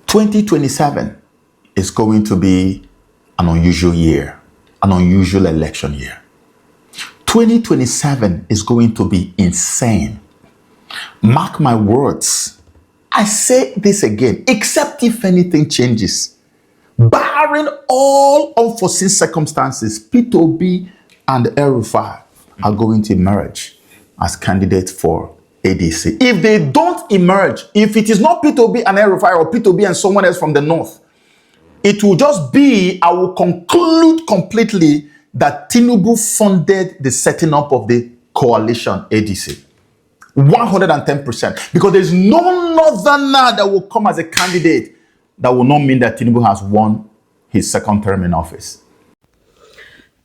2027 is going to be an unusual year, an unusual election year. 2027 is going to be insane. Mark my words. I say this again, except if anything changes. Barring all unforeseen circumstances, P2B and El-Rufai are going to emerge as candidates for ADC. If they don't emerge, if it is not P2B and El-Rufai or P2B and someone else from the north, it will just be, I will conclude completely that Tinubu funded the setting up of the coalition ADC. 110%. Because there's no northerner that will come as a candidate that will not mean that Tinubu has won his second term in office.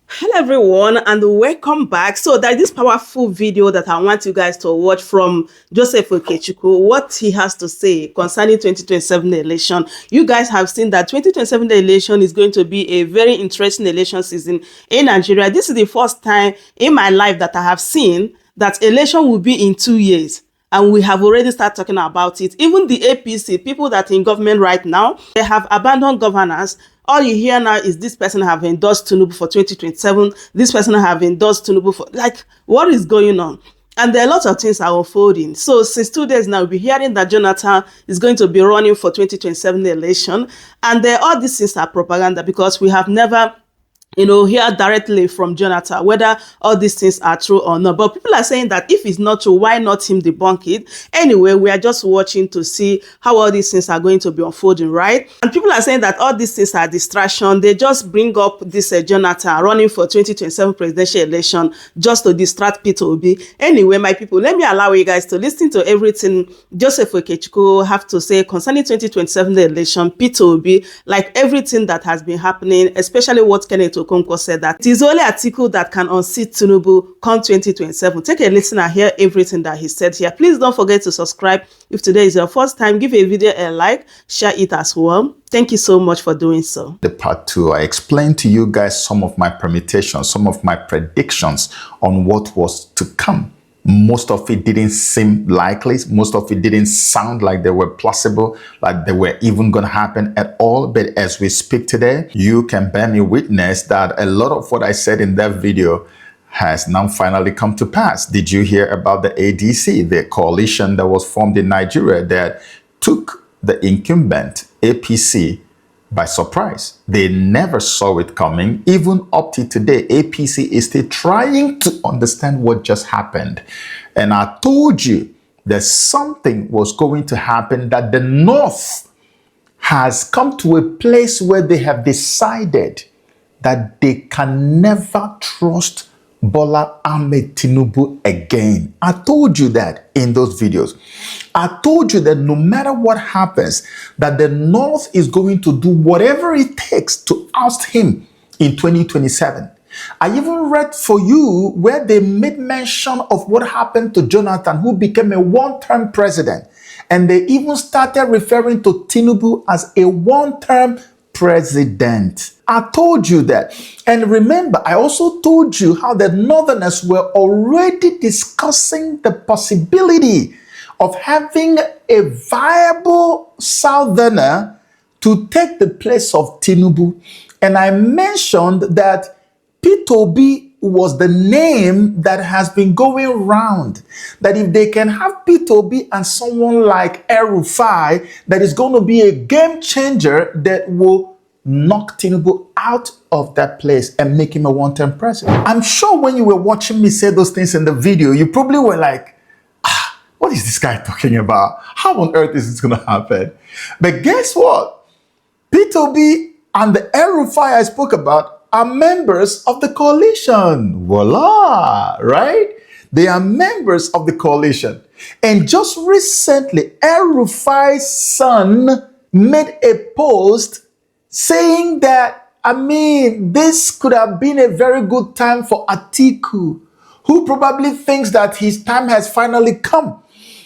Hello everyone and welcome back. So that this powerful video that I want you guys to watch from Joseph Okechukwu, what he has to say concerning 2027 election. You guys have seen that 2027 election is going to be a very interesting election season in Nigeria. This is the first time in my life that I have seen that election will be in 2 years. And we have already started talking about it. Even the APC, people that are in government right now, they have abandoned governance. All you hear now is this person have endorsed Tinubu for 2027. This person have endorsed Tinubu for, like, what is going on? And there are lots of things are unfolding. So since 2 days now, we'll be hearing that Jonathan is going to be running for 2027 election. And all these things are propaganda because we have never hear directly from Jonathan whether all these things are true or not. But people are saying that if it's not true, why not him debunk it? Anyway, we are just watching to see how all these things are going to be unfolding, right? And people are saying that all these things are distraction. They just bring up this Jonathan running for 2027 presidential election just to distract P2B. Anyway, my people, let me allow you guys to listen to everything Joseph Okechukwu have to say concerning 2027 election, P2B, like everything that has been happening, especially what Kenneth Okonkwo said that it is only Atiku that can unseat Tinubu come 2027. Take a listen and hear everything that he said here. Please don't forget to subscribe. If today is your first time, give a video a like, share it as well. Thank you so much for doing so. The part 2, I explained to you guys some of my permutations, some of my predictions on what was to come. Most of it didn't seem likely. Most of it didn't sound like they were plausible, like they were even going to happen at all. But as we speak today, you can bear me witness that a lot of what I said in that video has now finally come to pass. Did you hear about the ADC, the coalition that was formed in Nigeria that took the incumbent APC by surprise? They never saw it coming. Even up to today, APC is still trying to understand what just happened. And I told you that something was going to happen, that the North has come to a place where they have decided that they can never trust Bola Ahmed Tinubu again. I told you that in those videos. I told you that no matter what happens, that the North is going to do whatever it takes to oust him in 2027. I even read for you where they made mention of what happened to Jonathan, who became a one-term president. And they even started referring to Tinubu as a one-term president. I told you that. And remember, I also told you how the Northerners were already discussing the possibility of having a viable Southerner to take the place of Tinubu. And I mentioned that P2B was the name that has been going around. That if they can have P2B and someone like El-Rufai, that is going to be a game changer that will knock Tinubu out of that place and make him a one-term president. I'm sure when you were watching me say those things in the video, you probably were like, what is this guy talking about? How on earth is this going to happen? But guess what? P2B and the El-Rufai I spoke about are members of the coalition. Voila, right? They are members of the coalition. And just recently, El-Rufai's son made a post saying that, this could have been a very good time for Atiku, who probably thinks that his time has finally come.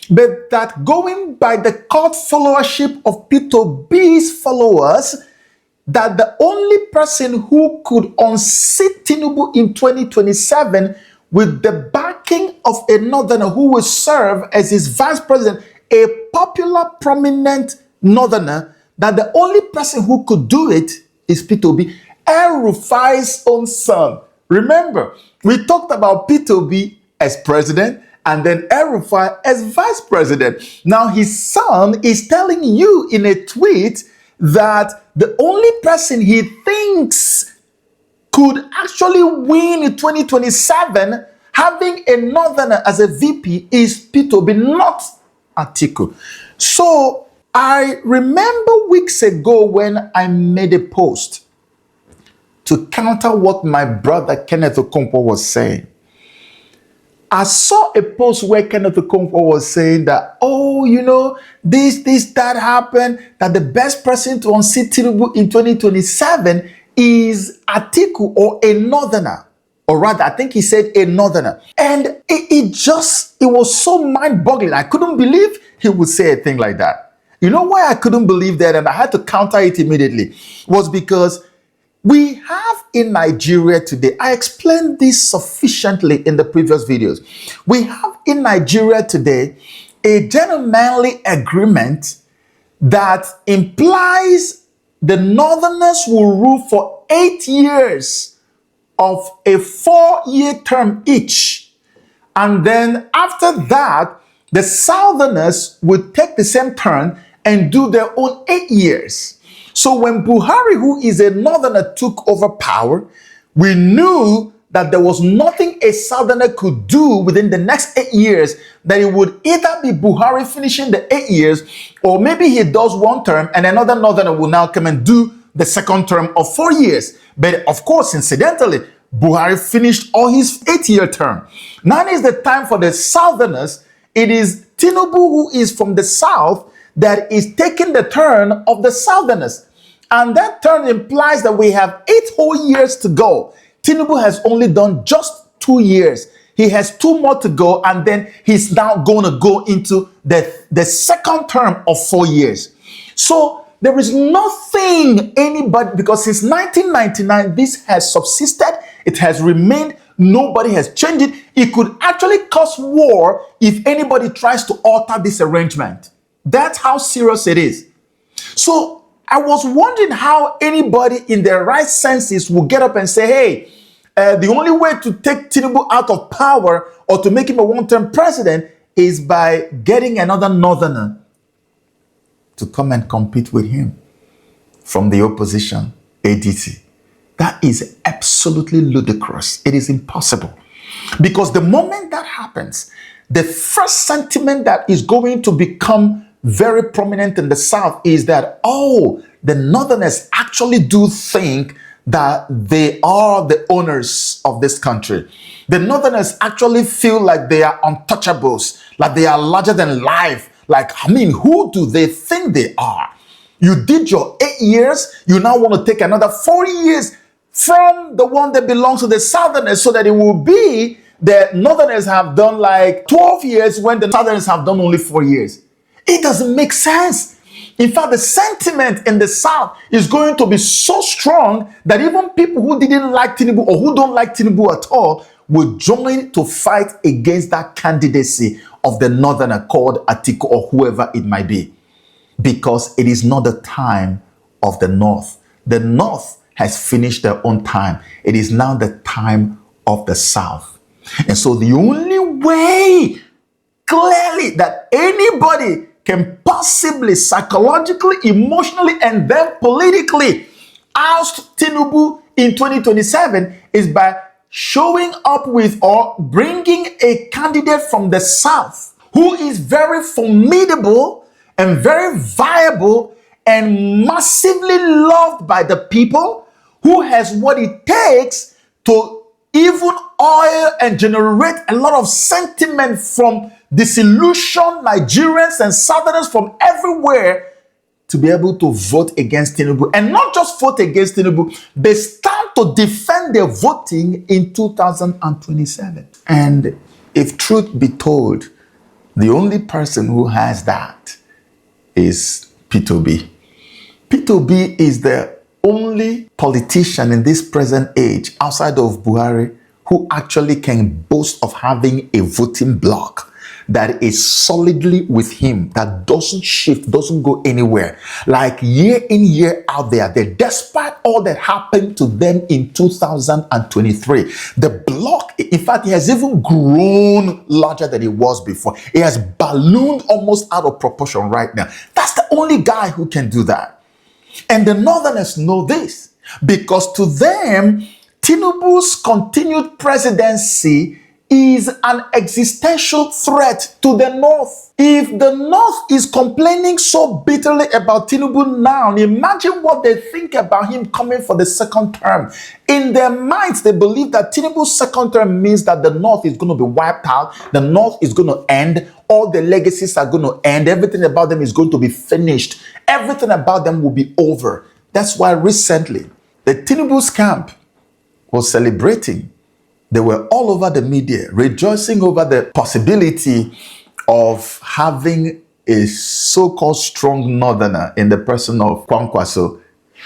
But that going by the cult followership of P2B's followers, that the only person who could unseat Tinubu in 2027 with the backing of a northerner who will serve as his vice president, a popular, prominent northerner, that the only person who could do it is P2B, El-Rufai's own son. Remember, we talked about P2B as president and then El-Rufai as vice president. Now his son is telling you in a tweet that the only person he thinks could actually win in 2027 having a northerner as a VP is P2B, not Atiku. So I remember weeks ago when I made a post to counter what my brother Kenneth Okonkwo was saying. I saw a post where Kenneth Okonkwo was saying that, oh, you know, that happened, that the best person to unseat Tinubu in 2027 is Atiku or a northerner. Or rather, I think he said a northerner. And it was so mind-boggling. I couldn't believe he would say a thing like that. You know why I couldn't believe that and I had to counter it immediately? Was because we have in Nigeria today, I explained this sufficiently in the previous videos. We have in Nigeria today a gentlemanly agreement that implies the northerners will rule for 8 years of a 4-year term each. And then after that, the southerners would take the same turn and do their own 8 years. So when Buhari, who is a northerner, took over power, we knew that there was nothing a southerner could do within the next 8 years, that it would either be Buhari finishing the 8 years, or maybe he does one term and another northerner will now come and do the second term of 4 years. But of course, incidentally, Buhari finished all his 8-year term. Now is the time for the southerners. It is Tinubu, who is from the south, that is taking the turn of the southerners. And that turn implies that we have 8 whole years to go. Tinubu has only done just 2 years. He has 2 more to go, and then he's now going to go into the second term of 4 years. So there is nothing anybody, because since 1999, this has subsisted. It has remained. Nobody has changed it. It could actually cause war if anybody tries to alter this arrangement. That's how serious it is. So I was wondering how anybody in their right senses will get up and say, hey, the only way to take Tinubu out of power or to make him a one-term president is by getting another northerner to come and compete with him from the opposition, ADC. That is absolutely ludicrous. It is impossible. Because the moment that happens, the first sentiment that is going to become very prominent in the South is that, oh, the northerners actually do think that they are the owners of this country. The northerners actually feel like they are untouchables, like they are larger than life. Like, I mean, who do they think they are? You did your 8 years, you now want to take another 40 years from the one that belongs to the southerners, so that it will be the northerners have done like 12 years when the southerners have done only 4 years. It doesn't make sense. In fact, the sentiment in the South is going to be so strong that even people who didn't like Tinubu or who don't like Tinubu at all will join to fight against that candidacy of the northerner called Atiku or whoever it might be. Because it is not the time of the North. The North has finished their own time. It is now the time of the South. And so the only way clearly that anybody can possibly psychologically, emotionally, and then politically oust Tinubu in 2027 is by showing up with or bringing a candidate from the South who is very formidable and very viable and massively loved by the people, who has what it takes to even oil and generate a lot of sentiment from disillusioned Nigerians and Southerners from everywhere to be able to vote against Tinubu. And not just vote against Tinubu, they start to defend their voting in 2027. And if truth be told, the only person who has that is P2B. P2B is the only politician in this present age outside of Buhari who actually can boast of having a voting bloc. that is solidly with him, that doesn't shift, doesn't go anywhere. Like year in, year out there, despite all that happened to them in 2023, the block, in fact, it has even grown larger than it was before. It has ballooned almost out of proportion right now. That's the only guy who can do that. And the Northerners know this, because to them, Tinubu's continued presidency is an existential threat to the North. If the North is complaining so bitterly about Tinubu now, imagine what they think about him coming for the second term. In their minds, they believe that Tinubu's second term means that the North is going to be wiped out, the North is going to end, all the legacies are going to end, everything about them is going to be finished, everything about them will be over. That's why recently, the Tinubu's camp was celebrating. They were all over the media, rejoicing over the possibility of having a so-called strong Northerner in the person of Kwankwaso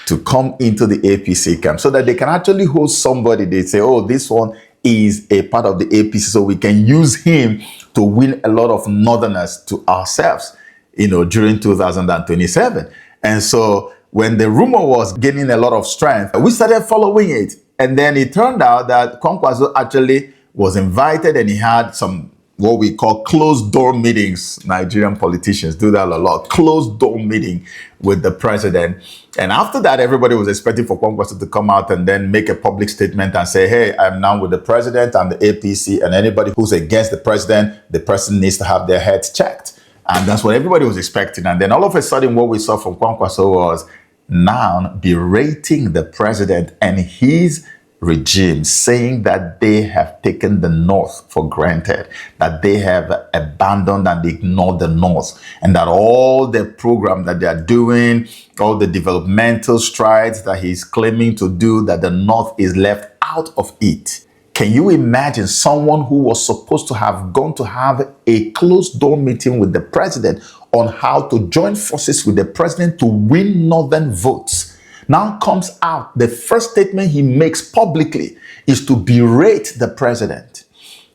to come into the APC camp, so that they can actually hold somebody. They say, oh, this one is a part of the APC, so we can use him to win a lot of Northerners to ourselves, during 2027. And so when the rumor was gaining a lot of strength, we started following it. And then it turned out that Kwankwaso actually was invited, and he had some what we call closed door meetings. Nigerian politicians do that a lot. Closed door meeting with the president. And after that, everybody was expecting for Kwankwaso to come out and then make a public statement and say, hey, I'm now with the president and the APC, and anybody who's against the president, the person needs to have their heads checked. And that's what everybody was expecting. And then all of a sudden, what we saw from Kwankwaso was now berating the president and his regime, saying that they have taken the North for granted, that they have abandoned and ignored the North, and that all the program that they are doing, all the developmental strides that he's claiming to do, that the North is left out of it. Can you imagine someone who was supposed to have gone to have a closed door meeting with the president on how to join forces with the president to win Northern votes? Now comes out, the first statement he makes publicly is to berate the president.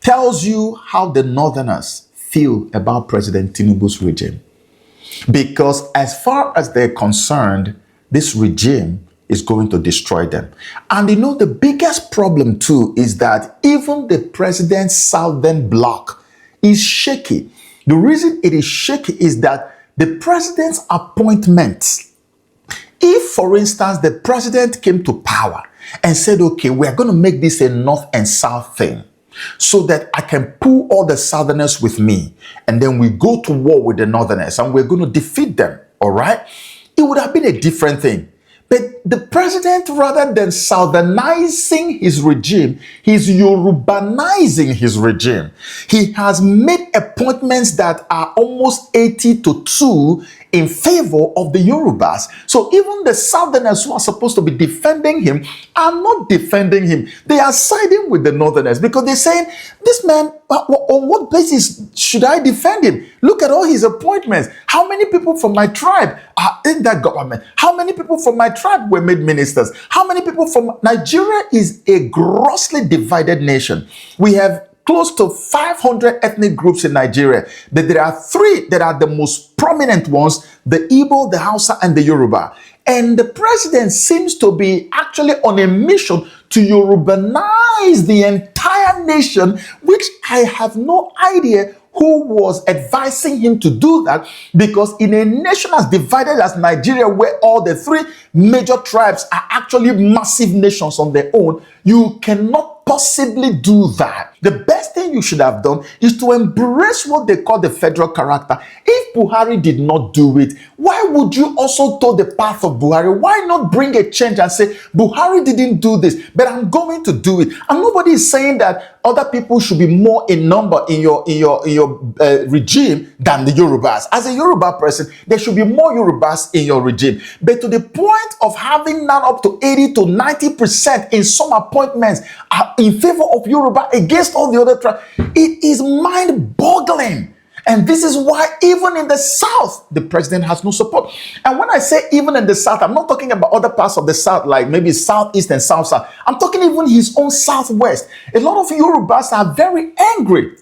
Tells you how the Northerners feel about President Tinubu's regime. Because as far as they're concerned, this regime is going to destroy them. And the biggest problem too is that even the president's southern bloc is shaky. The reason it is shaky is that the president's appointments, if, for instance, the president came to power and said, okay, we're going to make this a North and South thing so that I can pull all the Southerners with me, and then we go to war with the Northerners and we're going to defeat them, all right? It would have been a different thing. But the president, rather than Southernizing his regime, he's Yorubanizing his regime. He has made appointments that are almost 80-2 in favor of the Yorubas. So even the Southerners who are supposed to be defending him are not defending him. They are siding with the Northerners because they're saying, this man, on what basis should I defend him? Look at all his appointments. How many people from my tribe are in that government? How many people from my tribe were made ministers? How many people from Nigeria is a grossly divided nation. We have close to 500 ethnic groups in Nigeria, but there are three that are the most prominent ones: the Igbo, the Hausa, and the Yoruba. And the president seems to be actually on a mission to Yorubanize the entire nation, which I have no idea who was advising him to do that, because in a nation as divided as Nigeria, where all the three major tribes are actually massive nations on their own, you cannot possibly do that. The best thing you should have done is to embrace what they call the federal character. If Buhari did not do it, why would you also toe the path of Buhari? Why not bring a change and say, Buhari didn't do this, but I'm going to do it? And nobody is saying that other people should be more in number in your regime than the Yorubas. As a Yoruba person, there should be more Yorubas in your regime. But to the point of having now up to 80-90% in some appointments in favor of Yoruba against all the other tribes, it is mind-boggling. And this is why even in the South, the president has no support. And when I say even in the South, I'm not talking about other parts of the South, like maybe Southeast and South-South. I'm talking even his own Southwest. A lot of Yorubas are very angry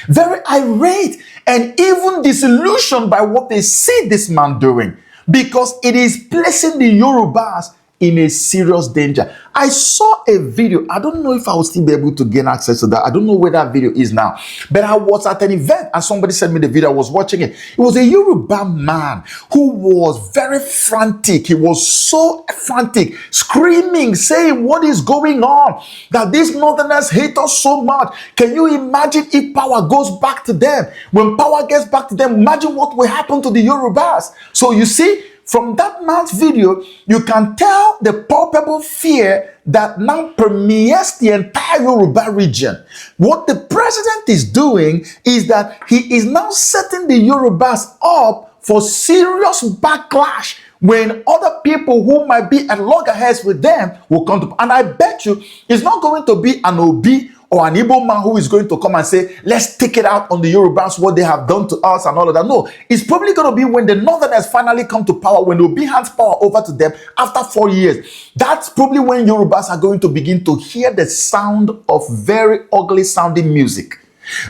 very irate, and even disillusioned by what they see this man doing, because it is placing the Yorubas in a serious danger. I saw a video. I don't know if I will still be able to gain access to that. I don't know where that video is now. But I was at an event and somebody sent me the video. I was watching it. It was a Yoruba man who was very frantic. He was so frantic, screaming, saying, what is going on? That these northerners hate us so much. Can you imagine if power goes back to them? When power gets back to them, imagine what will happen to the Yorubas. So you see, from that man's video, you can tell the palpable fear that now permeates the entire Yoruba region. What the president is doing is that he is now setting the Yorubas up for serious backlash when other people who might be at loggerheads with them will come to. And I bet you it's not going to be an Obi or an Igbo man who is going to come and say, let's take it out on the Yorubas, what they have done to us and all of that. No, it's probably going to be when the Northerners finally come to power, when Obi hands power over to them after 4 years. That's probably when Yorubas are going to begin to hear the sound of very ugly sounding music.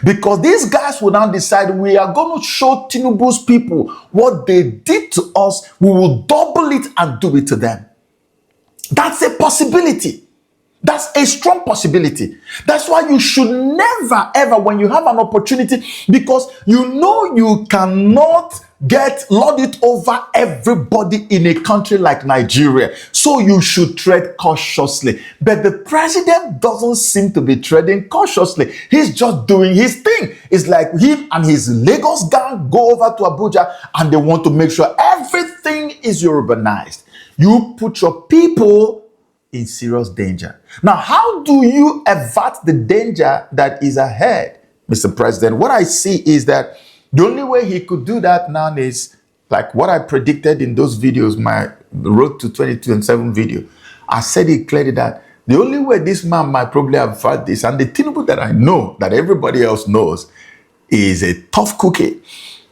Because these guys will now decide, we are going to show Tinubu's people what they did to us. We will double it and do it to them. That's a possibility. That's a strong possibility. That's why you should never, ever, when you have an opportunity, because you know you cannot lord it over everybody in a country like Nigeria. So you should tread cautiously. But the president doesn't seem to be treading cautiously. He's just doing his thing. It's like him and his Lagos gang go over to Abuja and they want to make sure everything is Yorubanized. You put your people in serious danger. Now, how do you avert the danger that is ahead, Mr. President? What I see is that the only way he could do that now is like what I predicted in those videos, my Road to 2027 video. I said it clearly that the only way this man might probably avert this, and the Tinubu that I know, that everybody else knows, is a tough cookie.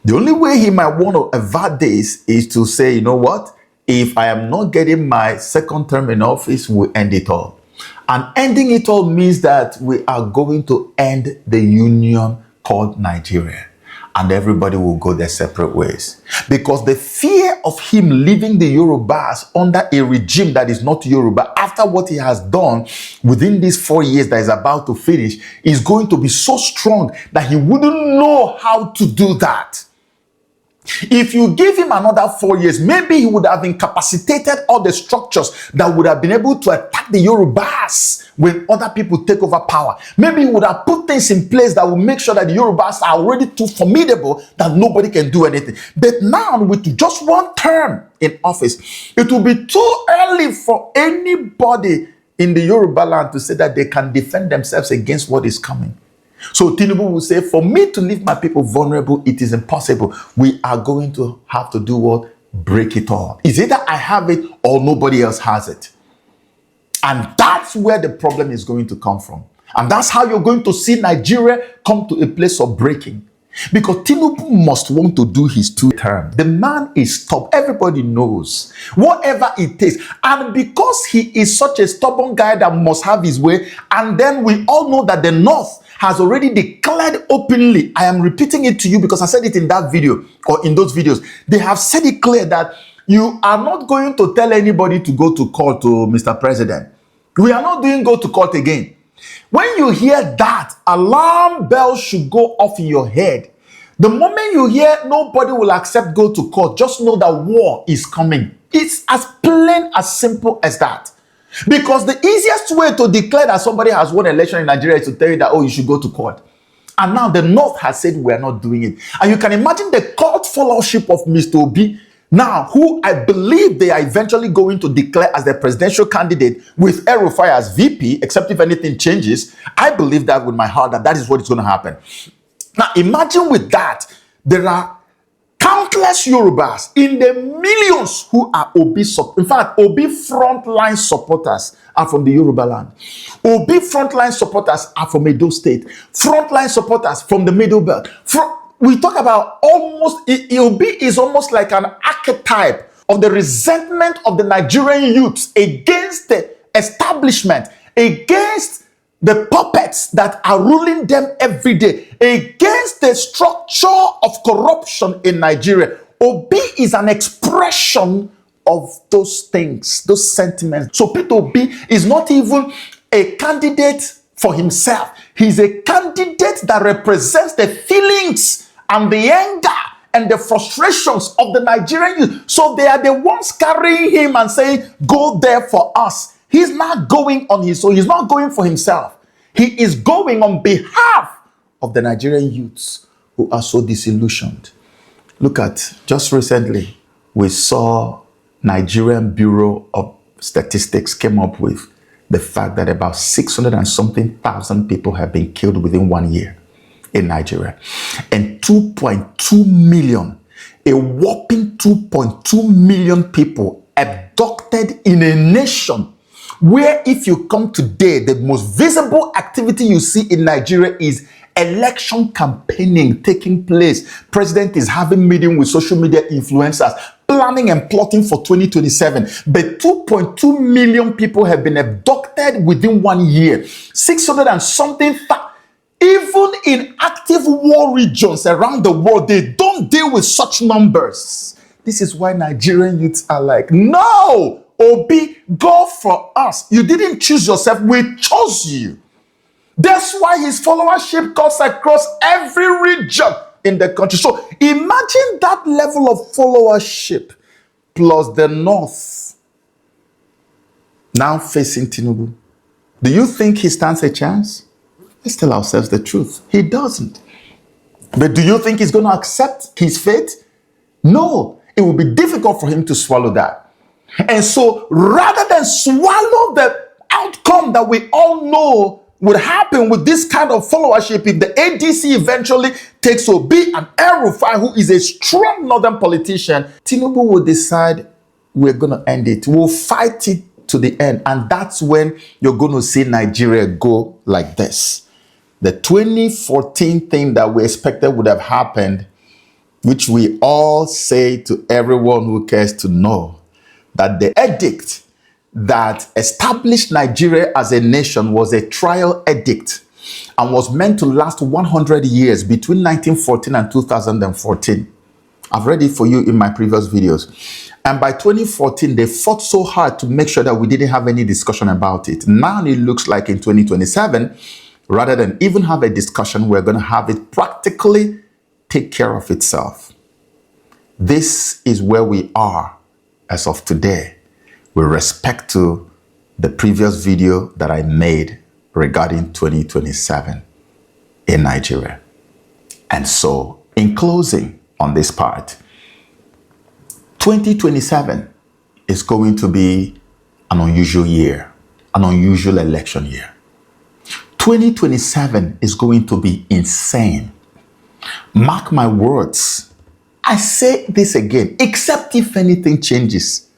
The only way he might want to avert this is to say, you know what? If I am not getting my second term in office, we'll end it all. And ending it all means that we are going to end the union called Nigeria. And everybody will go their separate ways. Because the fear of him leaving the Yorubas under a regime that is not Yoruba, after what he has done within these 4 years that is about to finish, is going to be so strong that he wouldn't know how to do that. If you give him another 4 years, maybe he would have incapacitated all the structures that would have been able to attack the Yorubas when other people take over power. Maybe he would have put things in place that will make sure that the Yorubas are already too formidable that nobody can do anything. But now, with just one term in office, it will be too early for anybody in the Yoruba land to say that they can defend themselves against what is coming. So Tinubu will say, for me to leave my people vulnerable, it is impossible. We are going to have to do what? Break it all. It's either I have it or nobody else has it. And that's where the problem is going to come from. And that's how you're going to see Nigeria come to a place of breaking. Because Tinubu must want to do his 2 term. The man is stubborn. Everybody knows. Whatever it takes. And because he is such a stubborn guy that must have his way, and then we all know that the North has already declared openly, I am repeating it to you because I said it in that video or in those videos. They have said it clear that you are not going to tell anybody to go to court, to Mr. President. We are not doing go to court again. When you hear that, alarm bells should go off in your head. The moment you hear nobody will accept go to court, just know that war is coming. It's as plain, as simple as that. Because the easiest way to declare that somebody has won an election in Nigeria is to tell you that, oh, you should go to court. And now the North has said we're not doing it. And you can imagine the cult followership of Mr. Obi, now, who I believe they are eventually going to declare as the presidential candidate with El-Rufai as VP, except if anything changes. I believe that with my heart that is what is going to happen. Now, imagine with that, there are countless Yorubas in the millions who are Obi support. In fact, Obi frontline supporters are from the Yoruba land. Obi frontline supporters are from Edo State. Frontline supporters from the Middle Belt. We talk about Obi is almost like an archetype of the resentment of the Nigerian youths against the establishment, against the puppets that are ruling them every day, against the structure of corruption in Nigeria. Obi is an expression of those things, those sentiments. So Peter Obi is not even a candidate for himself. He's a candidate that represents the feelings and the anger and the frustrations of the Nigerian youth. So they are the ones carrying him and saying, go there for us. He's not going on his own. He's not going for himself. He is going on behalf of the Nigerian youths who are so disillusioned. Look at, just recently, we saw Nigerian Bureau of Statistics came up with the fact that about 600 and something thousand people have been killed within 1 year in Nigeria. And 2.2 million, a whopping 2.2 million people abducted in a nation where, if you come today, the most visible activity you see in Nigeria is election campaigning taking place. President is having meeting with social media influencers, planning and plotting for 2027. But 2.2 million people have been abducted within 1 year. 600 and something. Even in active war regions around the world, they don't deal with such numbers. This is why Nigerian youths are like, no, Obi, go for us. You didn't choose yourself. We chose you. That's why his followership cuts across every region in the country. So imagine that level of followership plus the North now facing Tinubu. Do you think he stands a chance? Let's tell ourselves the truth. He doesn't. But do you think he's going to accept his fate? No. It will be difficult for him to swallow that. And so rather than swallow the outcome that we all know would happen with this kind of followership, if the ADC eventually takes Obi and El-Rufai, who is a strong northern politician, Tinubu will decide we're going to end it. We'll fight it to the end. And that's when you're going to see Nigeria go like this. The 2014 thing that we expected would have happened, which we all say to everyone who cares to know, that the edict that established Nigeria as a nation was a trial edict and was meant to last 100 years between 1914 and 2014. I've read it for you in my previous videos. And by 2014, they fought so hard to make sure that we didn't have any discussion about it. Now it looks like in 2027, rather than even have a discussion, we're going to have it practically take care of itself. This is where we are as of today, with respect to the previous video that I made regarding 2027 in Nigeria. And so, in closing on this part, 2027 is going to be an unusual year, an unusual election year. 2027 is going to be insane. Mark my words. I say this again, except if anything changes.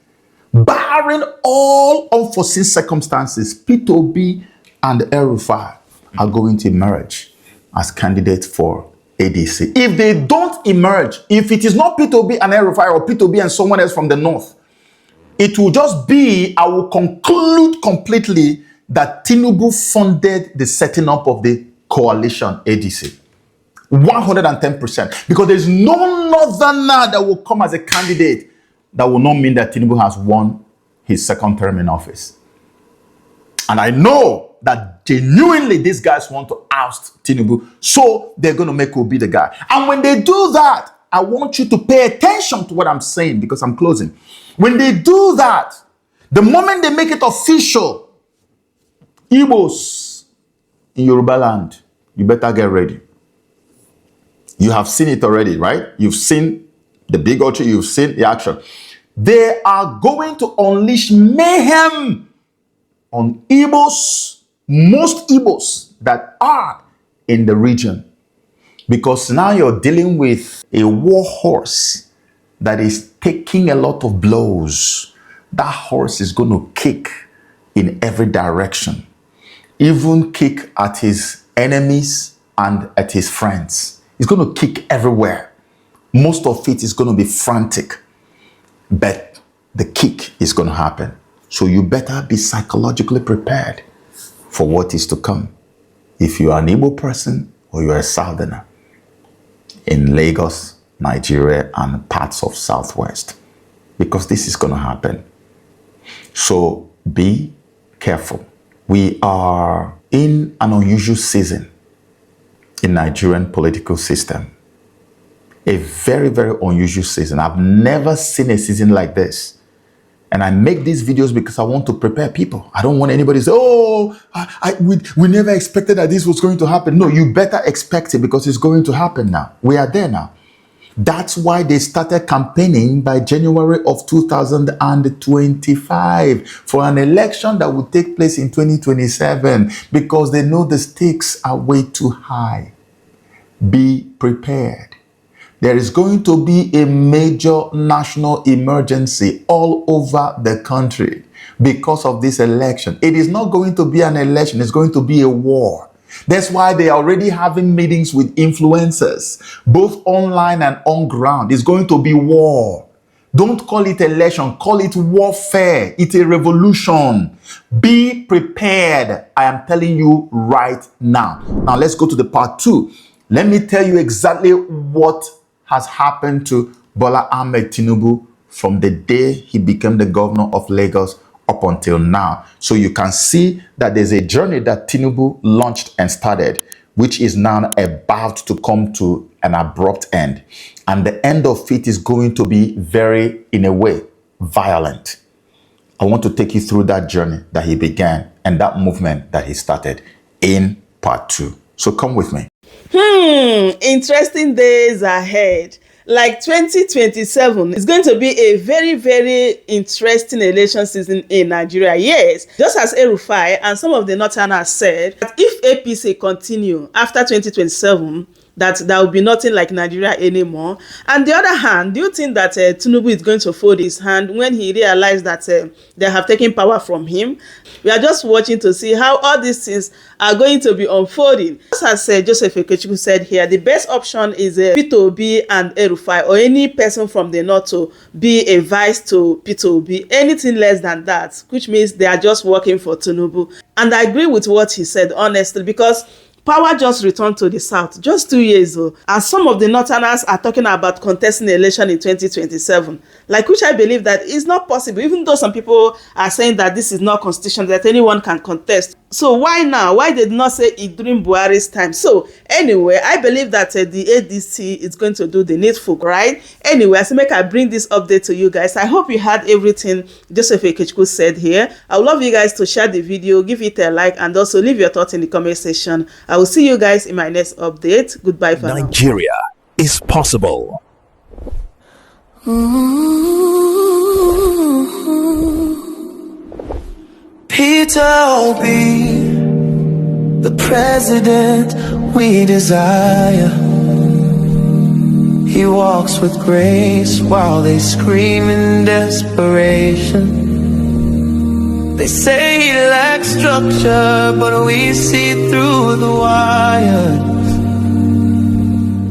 Barring all unforeseen circumstances, Peter Obi and El-Rufai are going to emerge as candidates for ADC. If they don't emerge, if it is not Peter Obi and El-Rufai or Peter Obi and someone else from the north, it will just be, I will conclude completely that Tinubu funded the setting up of the coalition ADC. 110%. Because there's no northerner that will come as a candidate that will not mean that Tinubu has won his second term in office. And I know that genuinely these guys want to oust Tinubu, so they're going to make Obi the guy. And when they do that, I want you to pay attention to what I'm saying, because I'm closing. When they do that, the moment they make it official, Igbos in Yoruba land, you better get ready. You have seen it already, right? You've seen the bigotry, you've seen the action. They are going to unleash mayhem on Igbos, most Igbos that are in the region. Because now you're dealing with a war horse that is taking a lot of blows. That horse is going to kick in every direction. Even kick at his enemies and at his friends. He's going to kick everywhere. Most of it is going to be frantic. But the kick is going to happen. So you better be psychologically prepared for what is to come. If you are an Igbo person or you are a Southerner in Lagos, Nigeria, and parts of Southwest, because this is going to happen. So be careful. We are in an unusual season in Nigerian political system. A very, very unusual season. I've never seen a season like this. And I make these videos because I want to prepare people. I don't want anybody to say, oh, we never expected that this was going to happen. No, you better expect it because it's going to happen now. We are there now. That's why they started campaigning by January of 2025 for an election that will take place in 2027 because they know the stakes are way too high. Be prepared. There is going to be a major national emergency all over the country because of this election. It is not going to be an election, it's going to be a war. That's why they are already having meetings with influencers, both online and on ground. It's going to be war. Don't call it election, call it warfare. It's a revolution. Be prepared. I am telling you right now. Now let's go to the part 2. Let me tell you exactly what has happened to Bola Ahmed Tinubu from the day he became the governor of Lagos up until now. So you can see that there's a journey that Tinubu launched and started, which is now about to come to an abrupt end. And the end of it is going to be very, in a way, violent. I want to take you through that journey that he began and that movement that he started in part 2. So come with me. Interesting days ahead. Like 2027 is going to be a very, very interesting election season in Nigeria. Yes, just as El-Rufai and some of the Northerners said, that if APC continue after 2027, that there will be nothing like Nigeria anymore. On the other hand, do you think that Tinubu is going to fold his hand when he realized that they have taken power from him? We are just watching to see how all these things are going to be unfolding. Just as Joseph Okechukwu said here, the best option is Peter Obi and El-Rufai, or any person from the north to be a vice to Peter Obi. Anything less than that, which means they are just working for Tinubu. And I agree with what he said, honestly, because power just returned to the south just 2 years ago, and some of the Northerners are talking about contesting the election in 2027, like, which I believe that is not possible, even though some people are saying that this is not constitutional, that anyone can contest. So why now? Why did not say it during Buhari's time? So anyway, I believe that the ADC is going to do the needful, right? Anyway, so make I bring this update to you guys. I hope you heard everything Joseph Okechukwu said here. I would love you guys to share the video, give it a like, and also leave your thoughts in the comment section. I will see you guys in my next update. Goodbye for now. Nigeria is possible. Peter Obi, the president we desire. He walks with grace while they scream in desperation. They say he lacks structure, but we see through the wires.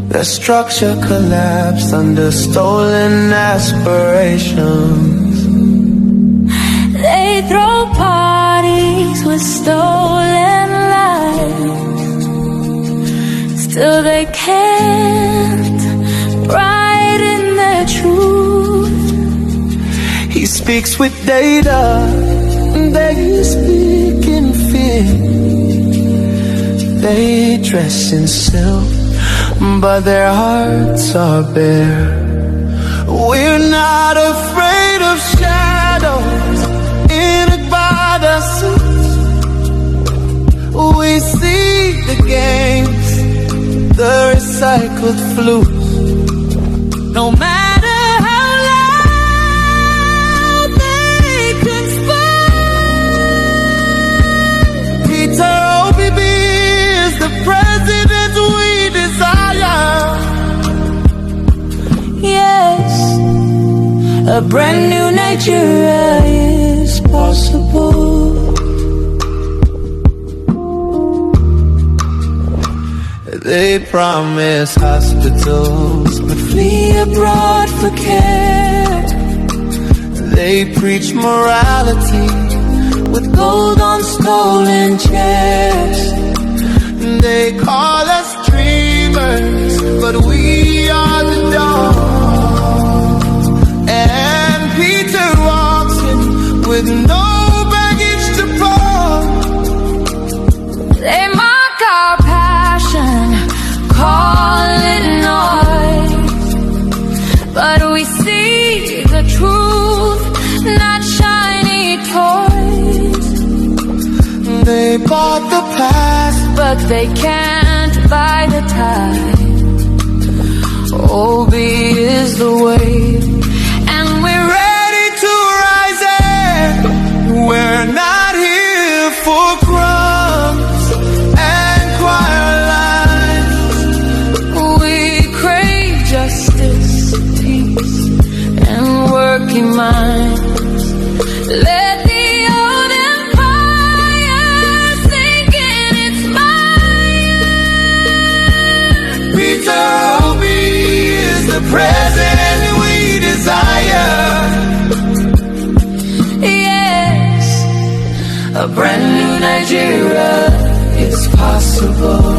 The structure collapsed under stolen aspirations. They throw parties with stolen lives. Still they can't brighten their truth. He speaks with data, they speak in fear. They dress in silk, but their hearts are bare. We're not afraid of shadows in a body suit. We see the games, the recycled flutes. No matter how loud they conspire, Peter Obi is the president we desire. Yes, a brand new Nigeria is possible. They promise hospitals, but flee abroad for care. They preach morality, with gold on stolen chairs. They call us dreamers, but we are the dawn. And Peter walks in with no baggage to pawn. They mock our passion, call it noise, but we see the truth, not shiny toys. They bought the past, but they can't buy the tide. Ob is the wave, and we're ready to rise in. We're not here for crumbs and choir lines. We crave justice, peace, and working minds. Let the old empire sink in its mire. Peter Obi is the president we desire. Yes, a brand new Nigeria is possible.